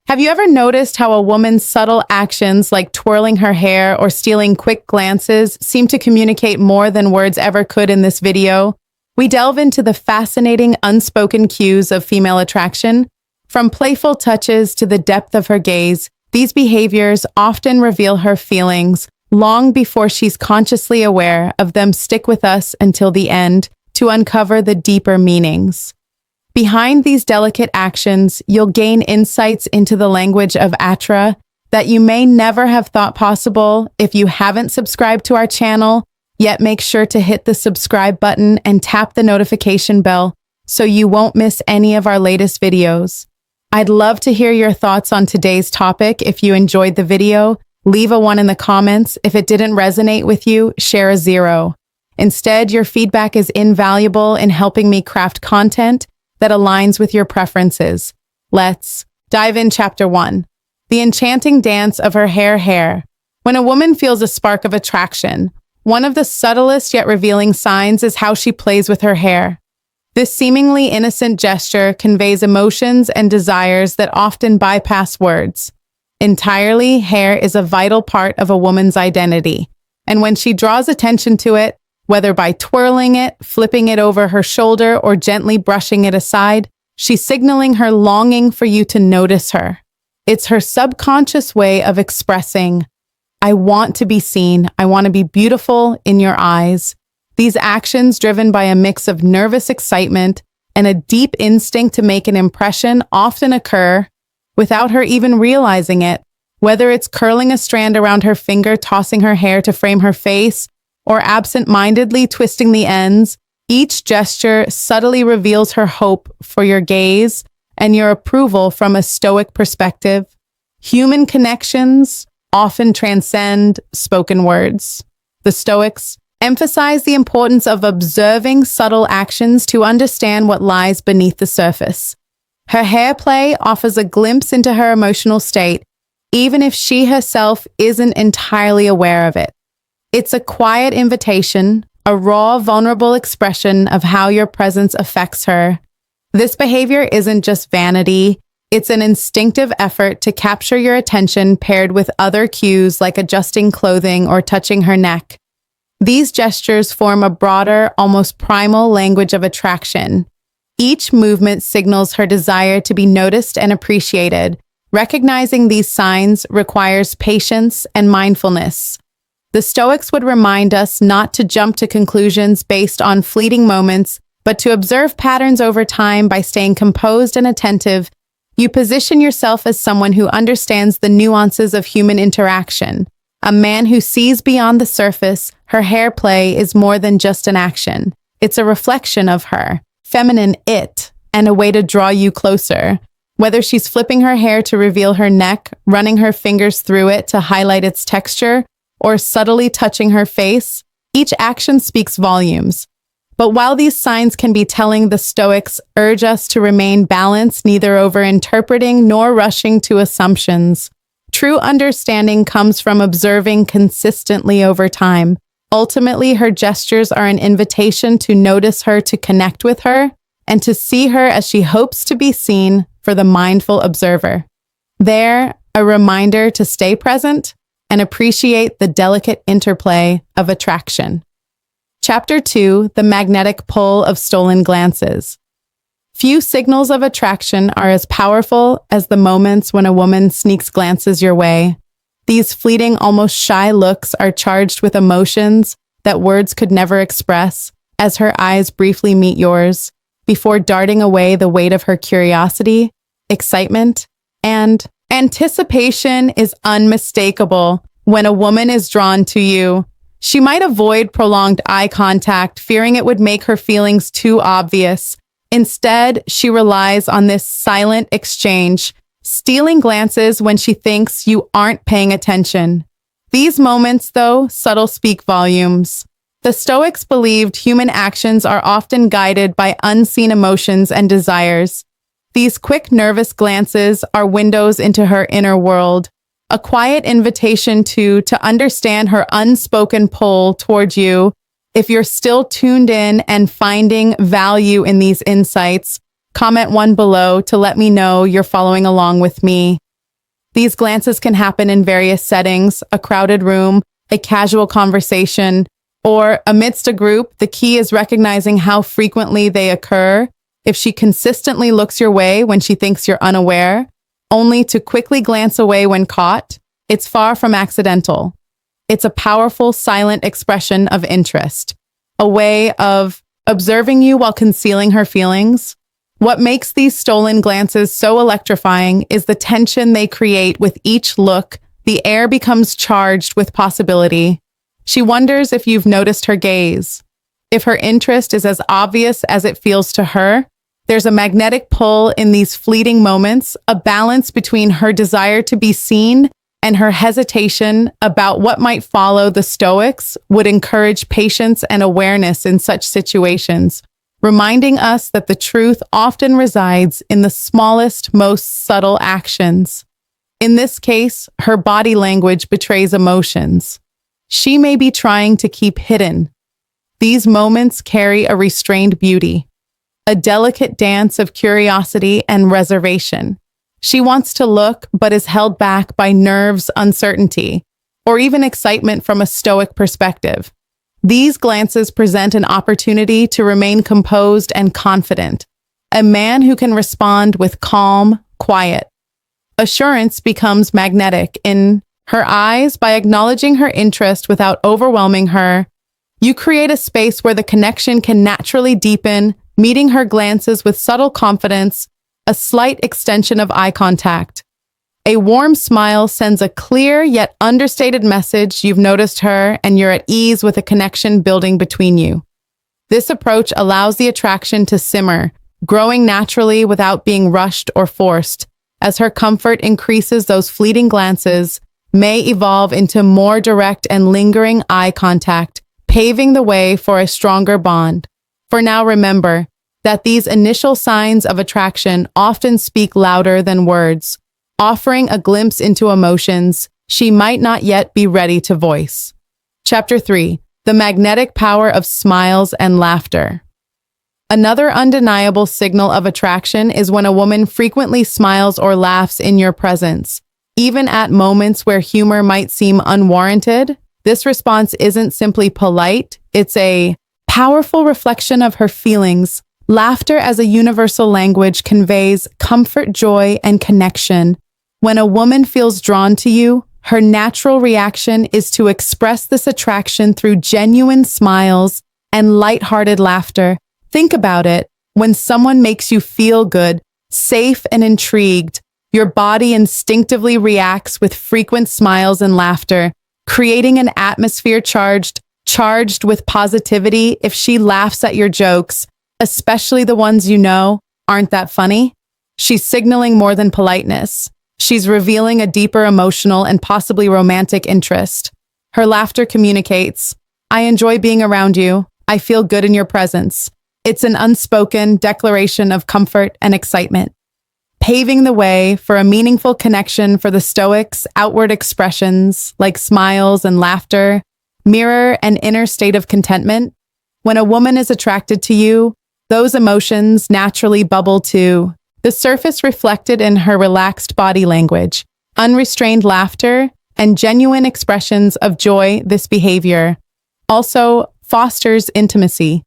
Have you ever noticed how a woman's subtle actions like twirling her hair or stealing quick glances seem to communicate more than words ever could in this video? We delve into the fascinating unspoken cues of female attraction. From playful touches to the depth of her gaze, these behaviors often reveal her feelings long before she's consciously aware of them. Stick with us until the end to uncover the deeper meanings. Behind these delicate actions, you'll gain insights into the language of Atra that you may never have thought possible. If you haven't subscribed to our channel, yet make sure to hit the subscribe button and tap the notification bell so you won't miss any of our latest videos. I'd love to hear your thoughts on today's topic. If you enjoyed the video, leave a 1 in the comments. If it didn't resonate with you, share a 0. Instead, your feedback is invaluable in helping me craft content that aligns with your preferences. Let's dive in. Chapter 1. The enchanting dance of her hair. When a woman feels a spark of attraction, one of the subtlest yet revealing signs is how she plays with her hair. This seemingly innocent gesture conveys emotions and desires that often bypass words. Entirely, hair is a vital part of a woman's identity, and when she draws attention to it, whether by twirling it, flipping it over her shoulder, or gently brushing it aside, she's signaling her longing for you to notice her. It's her subconscious way of expressing, I want to be seen, I want to be beautiful in your eyes. These actions, driven by a mix of nervous excitement and a deep instinct to make an impression, often occur without her even realizing it. Whether it's curling a strand around her finger, tossing her hair to frame her face, or absent-mindedly twisting the ends, each gesture subtly reveals her hope for your gaze and your approval. From a Stoic perspective, human connections often transcend spoken words. The Stoics emphasize the importance of observing subtle actions to understand what lies beneath the surface. Her hair play offers a glimpse into her emotional state, even if she herself isn't entirely aware of it. It's a quiet invitation, a raw, vulnerable expression of how your presence affects her. This behavior isn't just vanity, it's an instinctive effort to capture your attention, paired with other cues like adjusting clothing or touching her neck. These gestures form a broader, almost primal language of attraction. Each movement signals her desire to be noticed and appreciated. Recognizing these signs requires patience and mindfulness. The Stoics would remind us not to jump to conclusions based on fleeting moments, but to observe patterns over time. By staying composed and attentive, you position yourself as someone who understands the nuances of human interaction. A man who sees beyond the surface. Her hair play is more than just an action. It's a reflection of her feminine it and a way to draw you closer. Whether she's flipping her hair to reveal her neck, running her fingers through it to highlight its texture, or subtly touching her face, each action speaks volumes. But while these signs can be telling, the Stoics urge us to remain balanced, neither over-interpreting nor rushing to assumptions. True understanding comes from observing consistently over time. Ultimately, her gestures are an invitation to notice her, to connect with her, and to see her as she hopes to be seen for the mindful observer. They're a reminder to stay present and appreciate the delicate interplay of attraction. Chapter 2. The magnetic pull of stolen glances. Few signals of attraction are as powerful as the moments when a woman sneaks glances your way. These fleeting, almost shy looks are charged with emotions that words could never express. As her eyes briefly meet yours, before darting away, the weight of her curiosity, excitement, and anticipation is unmistakable. When a woman is drawn to you, she might avoid prolonged eye contact, fearing it would make her feelings too obvious. Instead, she relies on this silent exchange, stealing glances when she thinks you aren't paying attention. These moments, though subtle, speak volumes. The Stoics believed human actions are often guided by unseen emotions and desires. These quick, nervous glances are windows into her inner world, a quiet invitation to understand her unspoken pull toward you. If you're still tuned in and finding value in these insights, comment 1 below to let me know you're following along with me. These glances can happen in various settings: a crowded room, a casual conversation, or amidst a group. The key is recognizing how frequently they occur. If she consistently looks your way when she thinks you're unaware, only to quickly glance away when caught, it's far from accidental. It's a powerful, silent expression of interest, a way of observing you while concealing her feelings. What makes these stolen glances so electrifying is the tension they create with each look. The air becomes charged with possibility. She wonders if you've noticed her gaze. If her interest is as obvious as it feels to her, there's a magnetic pull in these fleeting moments, a balance between her desire to be seen and her hesitation about what might follow. The Stoics would encourage patience and awareness in such situations, reminding us that the truth often resides in the smallest, most subtle actions. In this case, her body language betrays emotions she may be trying to keep hidden. These moments carry a restrained beauty, a delicate dance of curiosity and reservation. She wants to look, but is held back by nerves, uncertainty, or even excitement from a Stoic perspective. These glances present an opportunity to remain composed and confident. A man who can respond with calm, quiet assurance becomes magnetic in her eyes. By acknowledging her interest without overwhelming her, you create a space where the connection can naturally deepen, meeting her glances with subtle confidence, a slight extension of eye contact. A warm smile sends a clear yet understated message you've noticed her and you're at ease with a connection building between you. This approach allows the attraction to simmer, growing naturally without being rushed or forced. As her comfort increases, those fleeting glances may evolve into more direct and lingering eye contact, paving the way for a stronger bond. For now, remember that these initial signs of attraction often speak louder than words, offering a glimpse into emotions she might not yet be ready to voice. Chapter 3: The Magnetic Power of Smiles and Laughter. Another undeniable signal of attraction is when a woman frequently smiles or laughs in your presence. Even at moments where humor might seem unwarranted, this response isn't simply polite, it's a powerful reflection of her feelings. Laughter as a universal language conveys comfort, joy, and connection. When a woman feels drawn to you, her natural reaction is to express this attraction through genuine smiles and lighthearted laughter. Think about it. When someone makes you feel good, safe, and intrigued, your body instinctively reacts with frequent smiles and laughter, creating an atmosphere charged with positivity. If she laughs at your jokes, especially the ones you know aren't that funny, she's signaling more than politeness. She's revealing a deeper emotional and possibly romantic interest. Her laughter communicates, "I enjoy being around you. I feel good in your presence." It's an unspoken declaration of comfort and excitement, paving the way for a meaningful connection. For the Stoics, outward expressions like smiles and laughter mirror an inner state of contentment. When a woman is attracted to you, those emotions naturally bubble to the surface, reflected in her relaxed body language, unrestrained laughter, and genuine expressions of joy. This behavior also fosters intimacy.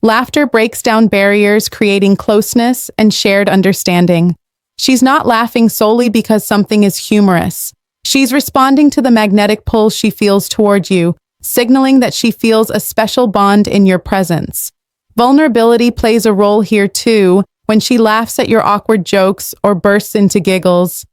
Laughter breaks down barriers, creating closeness and shared understanding. She's not laughing solely because something is humorous. She's responding to the magnetic pull she feels toward you, signaling that she feels a special bond in your presence. Vulnerability plays a role here too. When she laughs at your awkward jokes or bursts into giggles,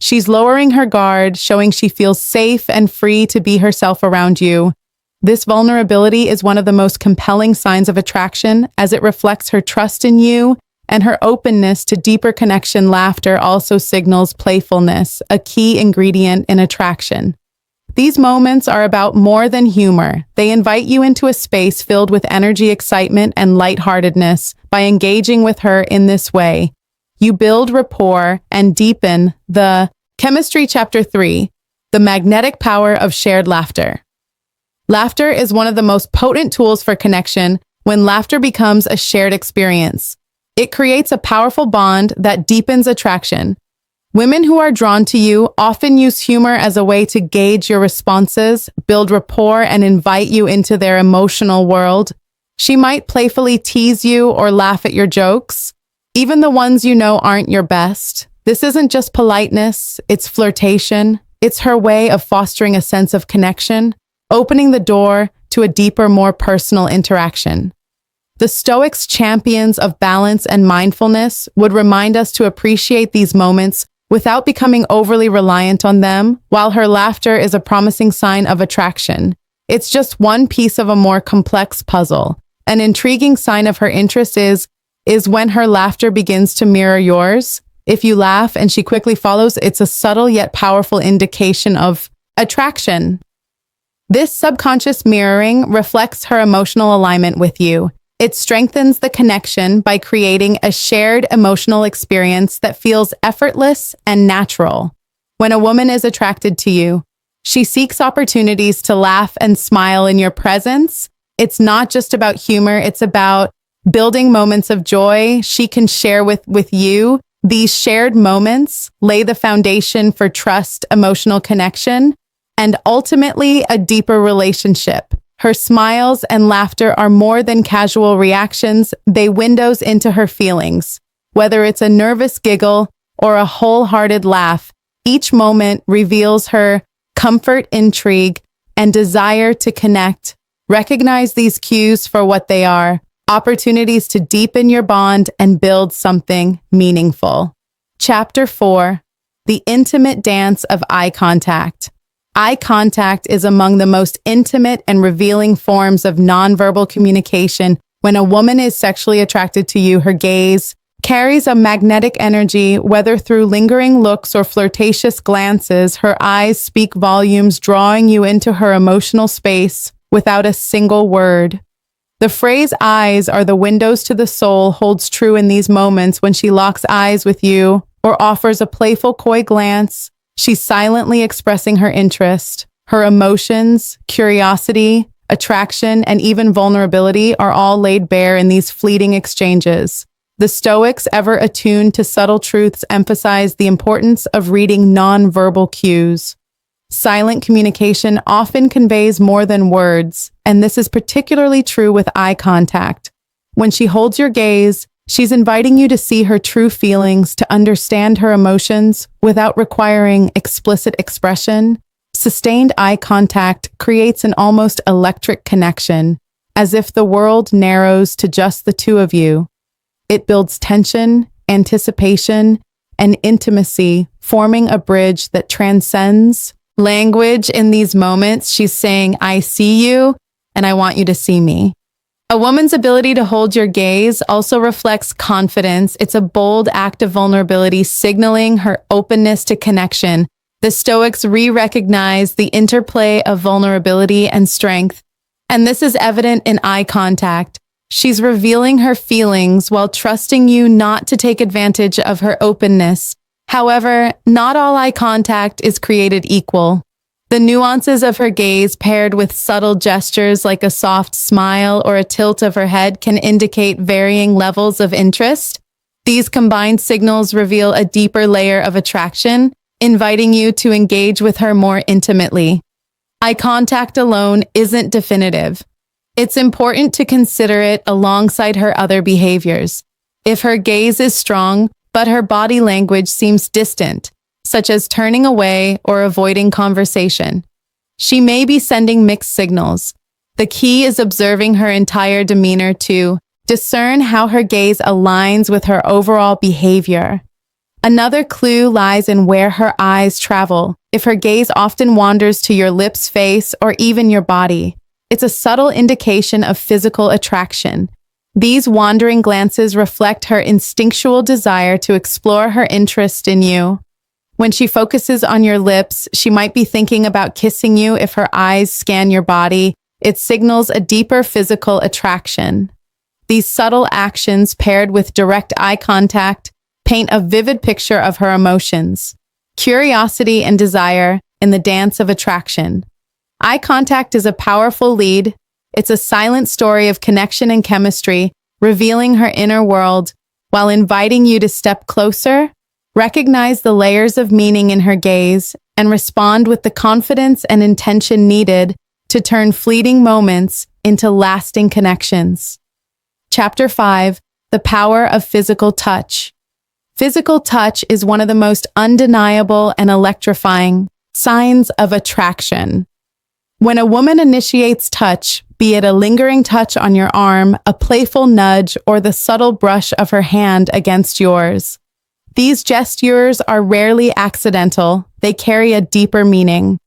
she's lowering her guard, showing she feels safe and free to be herself around you. This vulnerability is one of the most compelling signs of attraction, as it reflects her trust in you and her openness to deeper connection. Laughter also signals playfulness, a key ingredient in attraction. These moments are about more than humor. They invite you into a space filled with energy, excitement, and lightheartedness. By engaging with her in this way, you build rapport and deepen the chemistry. Chapter 3: The Magnetic Power of Shared Laughter. Laughter is one of the most potent tools for connection. When laughter becomes a shared experience, it creates a powerful bond that deepens attraction. Women who are drawn to you often use humor as a way to gauge your responses, build rapport, and invite you into their emotional world. She might playfully tease you or laugh at your jokes, even the ones you know aren't your best. This isn't just politeness, it's flirtation. It's her way of fostering a sense of connection, opening the door to a deeper, more personal interaction. The Stoics' champions of balance and mindfulness would remind us to appreciate these moments without becoming overly reliant on them. While her laughter is a promising sign of attraction, it's just one piece of a more complex puzzle. An intriguing sign of her interest is when her laughter begins to mirror yours. If you laugh and she quickly follows, it's a subtle yet powerful indication of attraction. This subconscious mirroring reflects her emotional alignment with you. It strengthens the connection by creating a shared emotional experience that feels effortless and natural. When a woman is attracted to you, she seeks opportunities to laugh and smile in your presence. It's not just about humor, it's about building moments of joy she can share with you. These shared moments lay the foundation for trust, emotional connection, and ultimately a deeper relationship. Her smiles and laughter are more than casual reactions, they windows into her feelings. Whether it's a nervous giggle or a wholehearted laugh, each moment reveals her comfort, intrigue, and desire to connect. Recognize these cues for what they are: opportunities to deepen your bond and build something meaningful. Chapter 4: The Intimate Dance of Eye Contact. Eye contact is among the most intimate and revealing forms of nonverbal communication. When a woman is sexually attracted to you, her gaze carries a magnetic energy, whether through lingering looks or flirtatious glances. Her eyes speak volumes, drawing you into her emotional space without a single word. The phrase "eyes are the windows to the soul" holds true in these moments. When she locks eyes with you or offers a playful, coy glance, she's silently expressing her interest. Her emotions, curiosity, attraction, and even vulnerability are all laid bare in these fleeting exchanges. The Stoics, ever attuned to subtle truths, emphasize the importance of reading nonverbal cues. Silent communication often conveys more than words, and this is particularly true with eye contact. When she holds your gaze, she's inviting you to see her true feelings, to understand her emotions without requiring explicit expression. Sustained eye contact creates an almost electric connection, as if the world narrows to just the two of you. It builds tension, anticipation, and intimacy, forming a bridge that transcends language. In these moments, she's saying, "I see you, and I want you to see me." A woman's ability to hold your gaze also reflects confidence. It's a bold act of vulnerability, signaling her openness to connection. The Stoics recognize the interplay of vulnerability and strength, and this is evident in eye contact. She's revealing her feelings while trusting you not to take advantage of her openness. However, not all eye contact is created equal. The nuances of her gaze, paired with subtle gestures like a soft smile or a tilt of her head, can indicate varying levels of interest. These combined signals reveal a deeper layer of attraction, inviting you to engage with her more intimately. Eye contact alone isn't definitive. It's important to consider it alongside her other behaviors. If her gaze is strong, but her body language seems distant, such as turning away or avoiding conversation, she may be sending mixed signals. The key is observing her entire demeanor to discern how her gaze aligns with her overall behavior. Another clue lies in where her eyes travel. If her gaze often wanders to your lips, face, or even your body, it's a subtle indication of physical attraction. These wandering glances reflect her instinctual desire to explore her interest in you. When she focuses on your lips, she might be thinking about kissing you. If her eyes scan your body, it signals a deeper physical attraction. These subtle actions, paired with direct eye contact, paint a vivid picture of her emotions, curiosity, and desire in the dance of attraction. Eye contact is a powerful lead. It's a silent story of connection and chemistry, revealing her inner world while inviting you to step closer. Recognize the layers of meaning in her gaze and respond with the confidence and intention needed to turn fleeting moments into lasting connections. Chapter 5: The Power of Physical Touch. Physical touch is one of the most undeniable and electrifying signs of attraction. When a woman initiates touch, be it a lingering touch on your arm, a playful nudge, or the subtle brush of her hand against yours, these gestures are rarely accidental. They carry a deeper meaning,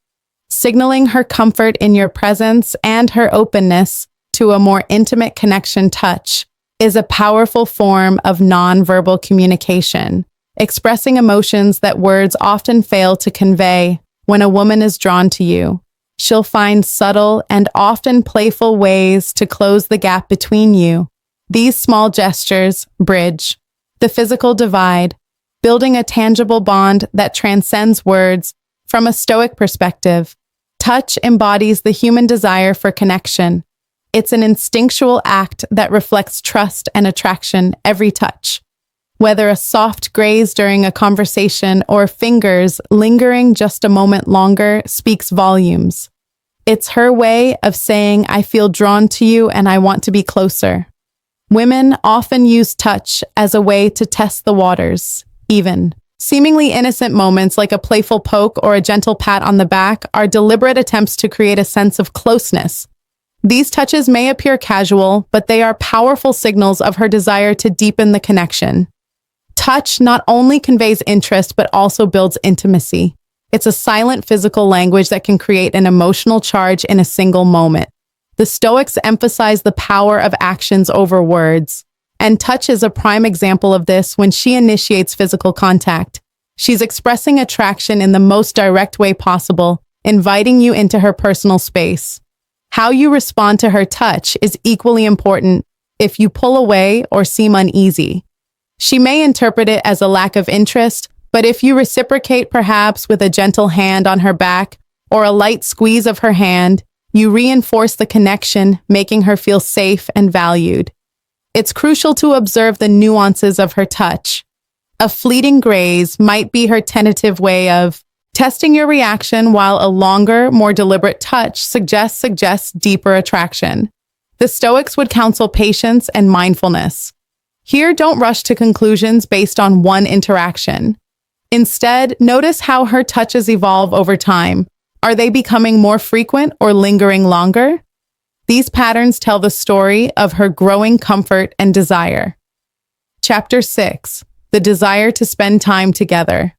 signaling her comfort in your presence and her openness to a more intimate connection. Touch is a powerful form of nonverbal communication, expressing emotions that words often fail to convey. When a woman is drawn to you, she'll find subtle and often playful ways to close the gap between you. These small gestures bridge the physical divide, building a tangible bond that transcends words. From a Stoic perspective, touch embodies the human desire for connection. It's an instinctual act that reflects trust and attraction. Every touch, whether a soft graze during a conversation or fingers lingering just a moment longer, speaks volumes. It's her way of saying, "I feel drawn to you and I want to be closer." Women often use touch as a way to test the waters. Even seemingly innocent moments like a playful poke or a gentle pat on the back are deliberate attempts to create a sense of closeness. These touches may appear casual, but they are powerful signals of her desire to deepen the connection. Touch not only conveys interest, but also builds intimacy. It's a silent physical language that can create an emotional charge in a single moment. The Stoics emphasize the power of actions over words, and touch is a prime example of this. When she initiates physical contact, she's expressing attraction in the most direct way possible, inviting you into her personal space. How you respond to her touch is equally important. If you pull away or seem uneasy, she may interpret it as a lack of interest, but if you reciprocate, perhaps with a gentle hand on her back or a light squeeze of her hand, you reinforce the connection, making her feel safe and valued. It's crucial to observe the nuances of her touch. A fleeting graze might be her tentative way of testing your reaction, while a longer, more deliberate touch suggests deeper attraction. The Stoics would counsel patience and mindfulness. Here, don't rush to conclusions based on one interaction. Instead, notice how her touches evolve over time. Are they becoming more frequent or lingering longer? These patterns tell the story of her growing comfort and desire. Chapter 6: The Desire to Spend Time Together.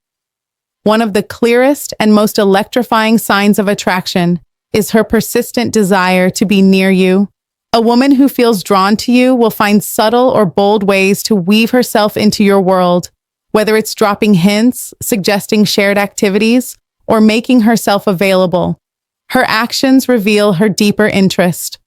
One of the clearest and most electrifying signs of attraction is her persistent desire to be near you. A woman who feels drawn to you will find subtle or bold ways to weave herself into your world, whether it's dropping hints, suggesting shared activities, or making herself available. Her actions reveal her deeper interest.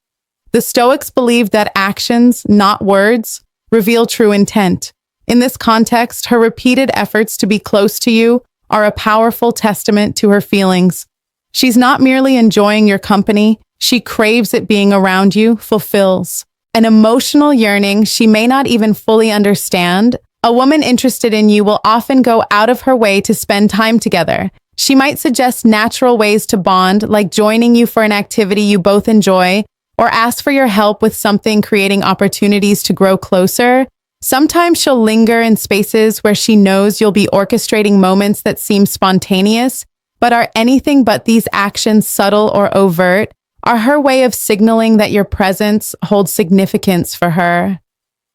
The Stoics believe that actions, not words, reveal true intent. In this context, her repeated efforts to be close to you are a powerful testament to her feelings. She's not merely enjoying your company, she craves it. Being around you fulfills an emotional yearning she may not even fully understand. A woman interested in you will often go out of her way to spend time together. She might suggest natural ways to bond, like joining you for an activity you both enjoy, or ask for your help with something, creating opportunities to grow closer. Sometimes she'll linger in spaces where she knows you'll be orchestrating moments that seem spontaneous, but are anything but. These actions, subtle or overt, are her way of signaling that your presence holds significance for her.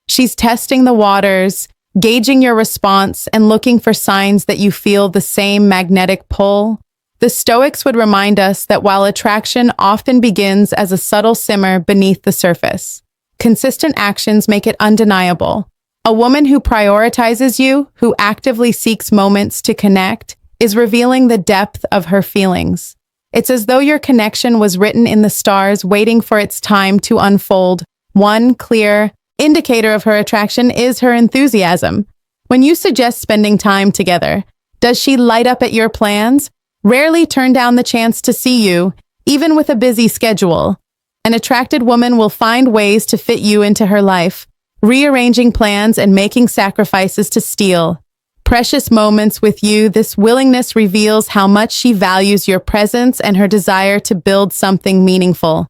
She's testing the waters, gauging your response, and looking for signs that you feel the same magnetic pull. The Stoics would remind us that while attraction often begins as a subtle simmer beneath the surface, consistent actions make it undeniable. A woman who prioritizes you, who actively seeks moments to connect, is revealing the depth of her feelings. It's as though your connection was written in the stars, waiting for its time to unfold. One clear indicator of her attraction is her enthusiasm. When you suggest spending time together, does she light up at your plans? Rarely turn down the chance to see you, even with a busy schedule. An attracted woman will find ways to fit you into her life, rearranging plans and making sacrifices to steal precious moments with you, this willingness reveals how much she values your presence and her desire to build something meaningful.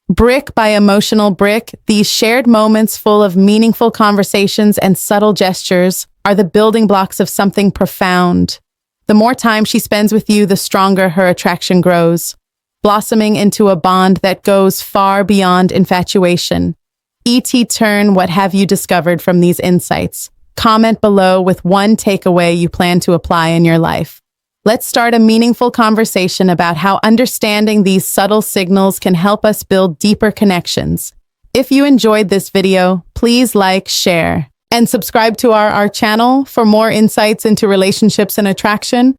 Brick by emotional brick, these shared moments full of meaningful conversations and subtle gestures are the building blocks of something profound. The more time she spends with you, the stronger her attraction grows, blossoming into a bond that goes far beyond infatuation. ET Turn, what have you discovered from these insights? Comment below with one takeaway you plan to apply in your life. Let's start a meaningful conversation about how understanding these subtle signals can help us build deeper connections. If you enjoyed this video, please like, share, and subscribe to our channel for more insights into relationships and attraction.